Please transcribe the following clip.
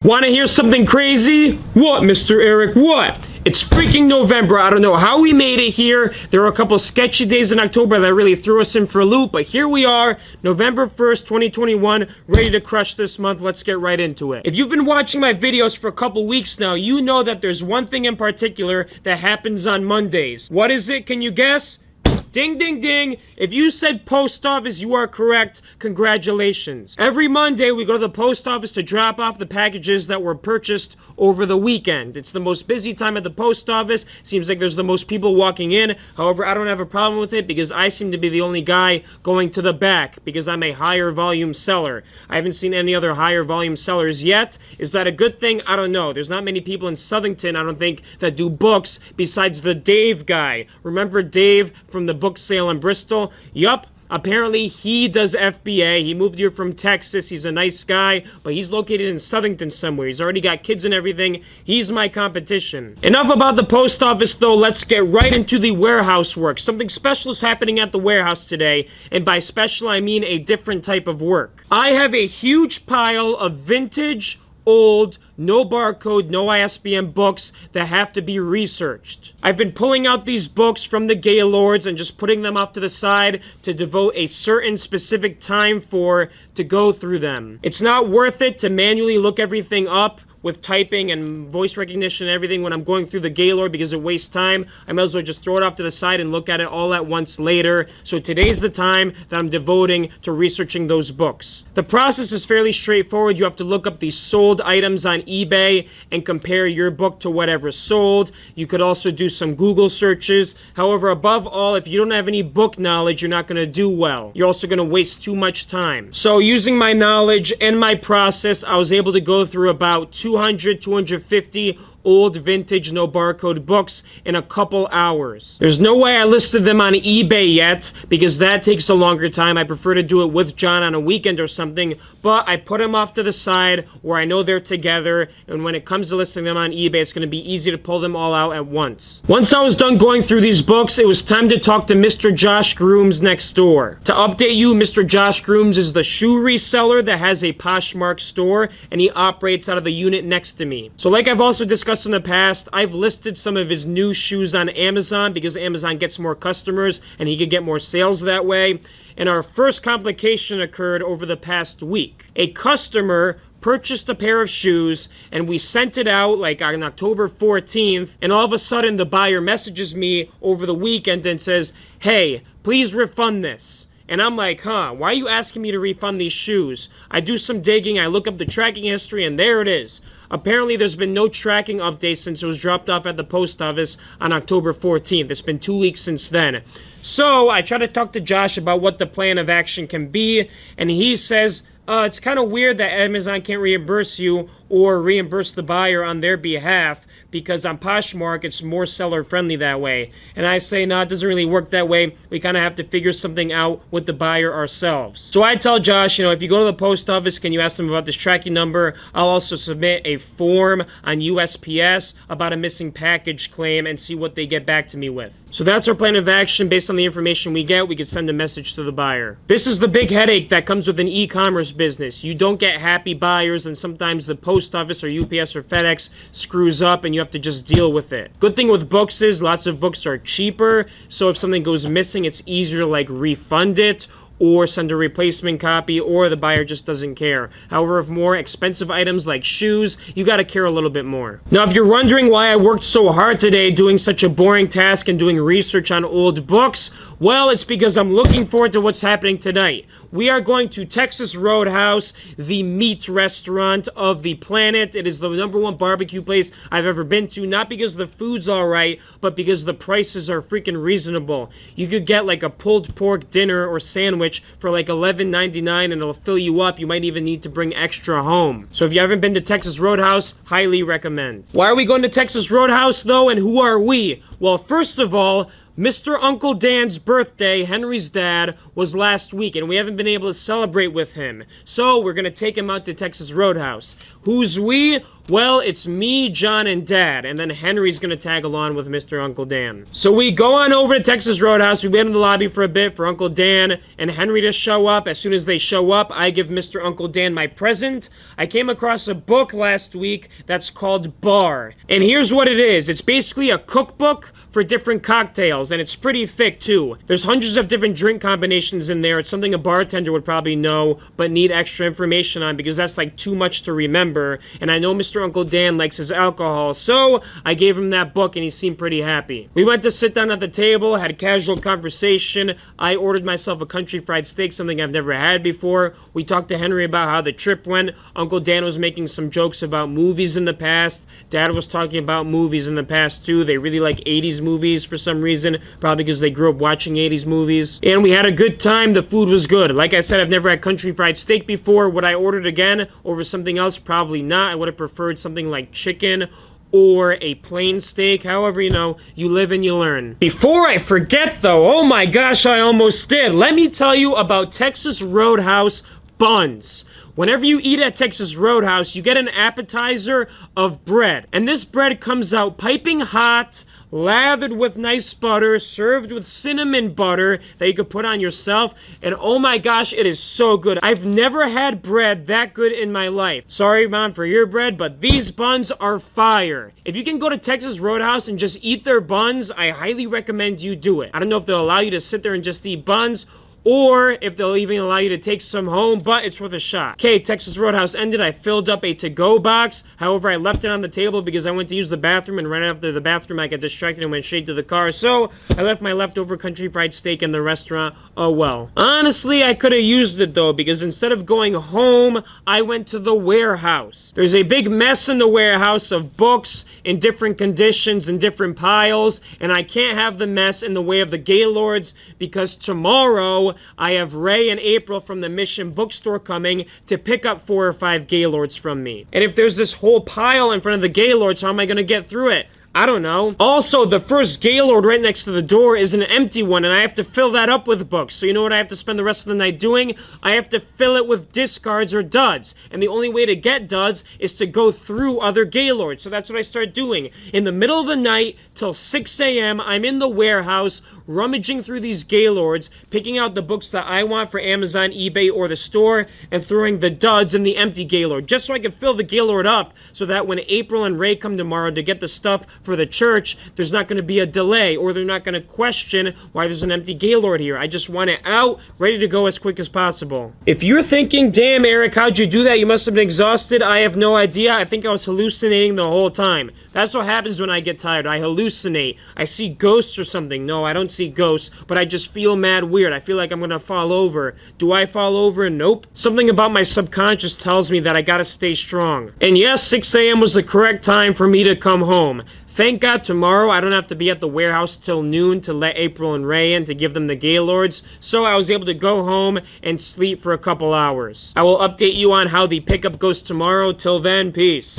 Want to hear something crazy? What, Mr. Eric? What? It's freaking November. I don't know how we made it here. There were a couple sketchy days in October that really threw us in for a loop, but here we are, November 1st, 2021, ready to crush this month. Let's get right into it. If you've been watching my videos for a couple weeks now, you know that there's one thing in particular that happens on Mondays. What is it? Can you guess? Ding, ding, ding. If you said post office, you are correct. Congratulations. Every Monday, we go to the post office to drop off the packages that were purchased over the weekend. It's the most busy time at the post office. Seems like there's the most people walking in. However, I don't have a problem with it because I seem to be the only guy going to the back because I'm a higher volume seller. I haven't seen any other higher volume sellers yet. Is that a good thing? I don't know. There's not many people in Southington, I don't think, that do books besides the Dave guy. Remember Dave from the book sale in Bristol? Yup. Apparently, he does FBA. He moved here from Texas. He's a nice guy, but he's located in Southington somewhere. He's already got kids and everything. He's my competition. Enough about the post office, though. Let's get right into the warehouse work. Something special is happening at the warehouse today, and by special, I mean a different type of work. I have a huge pile of vintage, old, no barcode, no ISBN books that have to be researched. I've been pulling out these books from the Gaylords and just putting them off to the side to devote a certain specific time to go through them. It's not worth it to manually look everything up with typing and voice recognition and everything when I'm going through the Gaylord because it wastes time. I might as well just throw it off to the side and look at it all at once later. So today's the time that I'm devoting to researching those books. The process is fairly straightforward. You have to look up the sold items on eBay and compare your book to whatever sold. You could also do some Google searches. However, above all, if you don't have any book knowledge, you're not going to do well. You're also going to waste too much time. So using my knowledge and my process, I was able to go through about 250 old vintage no barcode books in a couple hours. There's no way I listed them on eBay yet because that takes a longer time. I prefer to do it with John on a weekend or something, but I put them off to the side where I know they're together, and when it comes to listing them on eBay, it's going to be easy to pull them all out at once. Once I was done going through these books, it was time to talk to Mr. Josh Grooms next door. To update you, Mr. Josh Grooms is the shoe reseller that has a Poshmark store, and he operates out of the unit next to me. So like I've also discussed in the past, I've listed some of his new shoes on Amazon because Amazon gets more customers and he could get more sales that way. And our first complication occurred over the past week. A customer purchased a pair of shoes and we sent it out like on October 14th, and all of a sudden the buyer messages me over the weekend and says, "Hey, please refund this." And I'm like, why are you asking me to refund these shoes? I do some digging, I look up the tracking history, and there it is. Apparently, there's been no tracking update since it was dropped off at the post office on October 14th. It's been 2 weeks since then. So I try to talk to Josh about what the plan of action can be, and he says, it's kind of weird that Amazon can't reimburse you or reimburse the buyer on their behalf because on Poshmark, it's more seller-friendly that way. And I say, no, it doesn't really work that way. We kind of have to figure something out with the buyer ourselves. So I tell Josh, if you go to the post office, can you ask them about this tracking number? I'll also submit a form on USPS about a missing package claim and see what they get back to me with. So that's our plan of action. Based on the information we get, we can send a message to the buyer. This is the big headache that comes with an e-commerce business. You don't get happy buyers, and sometimes the post office or UPS or FedEx screws up and you have to just deal with it. Good thing with books is lots of books are cheaper, so if something goes missing, it's easier to refund it or send a replacement copy, or the buyer just doesn't care. However, with more expensive items like shoes, you gotta care a little bit more. Now, if you're wondering why I worked so hard today doing such a boring task and doing research on old books, well, it's because I'm looking forward to what's happening tonight. We are going to Texas Roadhouse, the meat restaurant of the planet. It is the #1 barbecue place I've ever been to, not because the food's all right, but because the prices are freaking reasonable. You could get a pulled pork dinner or sandwich for $11.99 and it'll fill you up. You might even need to bring extra home. So if you haven't been to Texas Roadhouse, highly recommend. Why are we going to Texas Roadhouse though, and who are we? Well, first of all, Mr. Uncle Dan's birthday, Henry's dad, was last week, and we haven't been able to celebrate with him. So we're going to take him out to Texas Roadhouse. Who's we? Well, it's me, John, and Dad, and then Henry's gonna tag along with Mr. Uncle Dan. So we go on over to Texas Roadhouse. We wait in the lobby for a bit for Uncle Dan and Henry to show up. As soon as they show up, I give Mr. Uncle Dan my present. I came across a book last week that's called Bar, and here's what it is. It's basically a cookbook for different cocktails, and it's pretty thick too. There's hundreds of different drink combinations in there. It's something a bartender would probably know, but need extra information on because that's like too much to remember. And I know Mr. Uncle Dan likes his alcohol, so I gave him that book and he seemed pretty happy. We went to sit down at the table, had a casual conversation. I ordered myself a country fried steak, something I've never had before. We talked to Henry about how the trip went. Uncle Dan was making some jokes about movies in the past. Dad was talking about movies in the past too. They really like 80s movies for some reason, probably because they grew up watching 80s movies. And we had a good time. The food was good. Like I said, I've never had country fried steak before. Would I order it again over something else? Probably not. I would have preferred something like chicken or a plain steak. However, you know, you live and you learn. Before I forget though, oh my gosh, I almost did. Let me tell you about Texas Roadhouse buns. Whenever you eat at Texas Roadhouse, you get an appetizer of bread. And this bread comes out piping hot, lathered with nice butter, served with cinnamon butter that you could put on yourself. And oh my gosh, it is so good. I've never had bread that good in my life. Sorry, Mom, for your bread, but these buns are fire. If you can go to Texas Roadhouse and just eat their buns, I highly recommend you do it. I don't know if they'll allow you to sit there and just eat buns, or if they'll even allow you to take some home, but it's worth a shot. Okay, Texas Roadhouse ended. I filled up a to-go box. However, I left it on the table because I went to use the bathroom, and right after the bathroom, I got distracted and went straight to the car. So I left my leftover country fried steak in the restaurant. Oh well. Honestly, I could have used it though, because instead of going home, I went to the warehouse. There's a big mess in the warehouse of books in different conditions and different piles, and I can't have the mess in the way of the Gaylords because tomorrow I have Ray and April from the Mission Bookstore coming to pick up 4 or 5 Gaylords from me. And if there's this whole pile in front of the Gaylords, how am I going to get through it? I don't know. Also, the first Gaylord right next to the door is an empty one, and I have to fill that up with books. So you know what I have to spend the rest of the night doing? I have to fill it with discards or duds. And the only way to get duds is to go through other Gaylords. So that's what I start doing. In the middle of the night, till 6 a.m., I'm in the warehouse, rummaging through these Gaylords, picking out the books that I want for Amazon, eBay, or the store, and throwing the duds in the empty Gaylord, just so I can fill the Gaylord up, so that when April and Ray come tomorrow to get the stuff for the church, there's not going to be a delay, or they're not going to question why there's an empty Gaylord here. I just want it out, ready to go as quick as possible. If you're thinking, damn, Eric, how'd you do that? You must have been exhausted. I have no idea. I think I was hallucinating the whole time. That's what happens when I get tired. I hallucinate. I see ghosts or something. No, I don't see ghosts, but I just feel mad weird. I feel like I'm gonna fall over. Do I fall over? Nope. Something about my subconscious tells me that I gotta stay strong. And yes, 6 a.m. was the correct time for me to come home. Thank God tomorrow I don't have to be at the warehouse till noon to let April and Ray in to give them the Gaylords, so I was able to go home and sleep for a couple hours. I will update you on how the pickup goes tomorrow. Till then, peace.